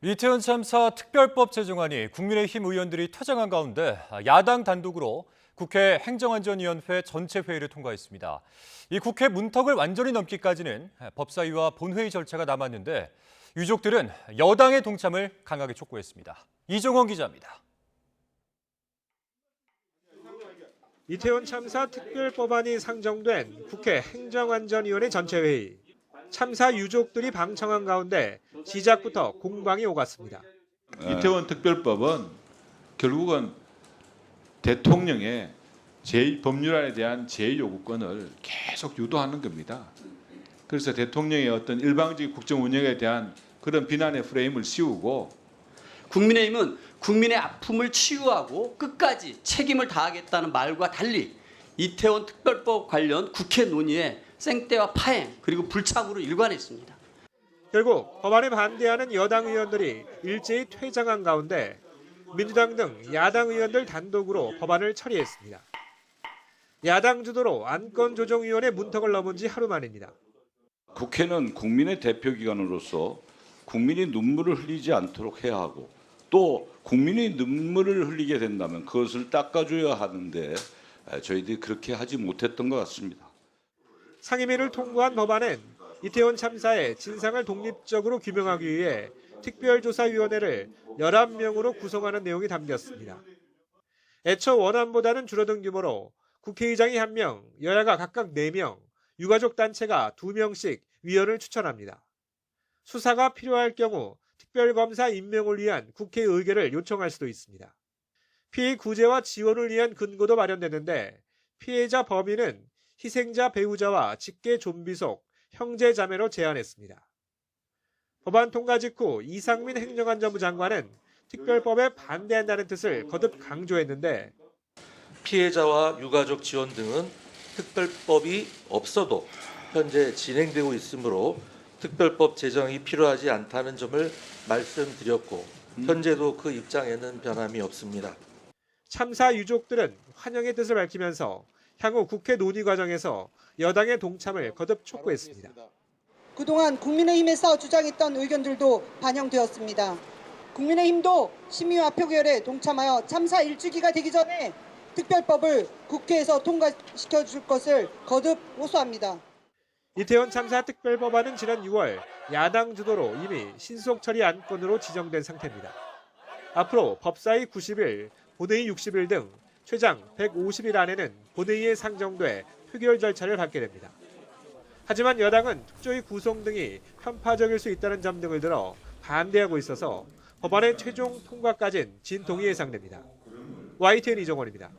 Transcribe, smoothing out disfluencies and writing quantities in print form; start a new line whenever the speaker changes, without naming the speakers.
이태원 참사 특별법 제정안이 국민의힘 의원들이 퇴장한 가운데 야당 단독으로 국회 행정안전위원회 전체 회의를 통과했습니다. 이 국회 문턱을 완전히 넘기까지는 법사위와 본회의 절차가 남았는데 유족들은 여당의 동참을 강하게 촉구했습니다. 이종원 기자입니다.
이태원 참사 특별법안이 상정된 국회 행정안전위원회 전체 회의. 참사 유족들이 방청한 가운데 시작부터 공방이 오갔습니다.
이태원 특별법은 결국은 대통령의 법률안에 대한 제2요구권을 계속 유도하는 겁니다. 그래서 대통령의 어떤 일방적인 국정 운영에 대한 그런 비난의 프레임을 씌우고
국민의힘은 국민의 아픔을 치유하고 끝까지 책임을 다하겠다는 말과 달리 이태원 특별법 관련 국회 논의에 생떼와 파행 그리고 불참으로 일관했습니다.
결국 법안에 반대하는 여당 의원들이 일제히 퇴장한 가운데 민주당 등 야당 의원들 단독으로 법안을 처리했습니다. 야당 주도로 안건조정위원회 문턱을 넘은 지 하루 만입니다.
국회는 국민의 대표기관으로서 국민이 눈물을 흘리지 않도록 해야 하고 또 국민이 눈물을 흘리게 된다면 그것을 닦아줘야 하는데 저희들이 그렇게 하지 못했던 것 같습니다.
상임위를 통과한 법안은 이태원 참사의 진상을 독립적으로 규명하기 위해 특별조사위원회를 11명으로 구성하는 내용이 담겼습니다. 애초 원안보다는 줄어든 규모로 국회의장이 1명, 여야가 각각 4명, 유가족 단체가 2명씩 위원을 추천합니다. 수사가 필요할 경우 특별검사 임명을 위한 국회 의결을 요청할 수도 있습니다. 피해 구제와 지원을 위한 근거도 마련되는데 피해자 범위는 희생자 배우자와 직계 좀비속, 형제 자매로 제한했습니다. 법안 통과 직후 이상민 행정안전부 장관은 특별법에 반대한다는 뜻을 거듭 강조했는데
피해자와 유가족 지원 등은 특별법이 없어도 현재 진행되고 있으므로 특별법 제정이 필요하지 않다는 점을 말씀드렸고 현재도 그 입장에는 변함이 없습니다.
참사 유족들은 환영의 뜻을 밝히면서 향후 국회 논의 과정에서 여당의 동참을 거듭 촉구했습니다.
그동안 국민의힘에서 주장했던 의견들도 반영되었습니다. 국민의힘도 심의와 표결에 동참하여 참사 일주기가 되기 전에 특별법을 국회에서 통과시켜 줄 것을 거듭 호소합니다.
이태원 참사 특별법안은 지난 6월 야당 주도로 이미 신속 처리 안건으로 지정된 상태입니다. 앞으로 법사위 90일, 본회의 60일 등 최장 150일 안에는 본회의에 상정돼 표결 절차를 밟게 됩니다. 하지만 여당은 특조위 구성 등이 편파적일 수 있다는 점 등을 들어 반대하고 있어서 법안의 최종 통과까지는 진통이 예상됩니다. YTN 이종원입니다.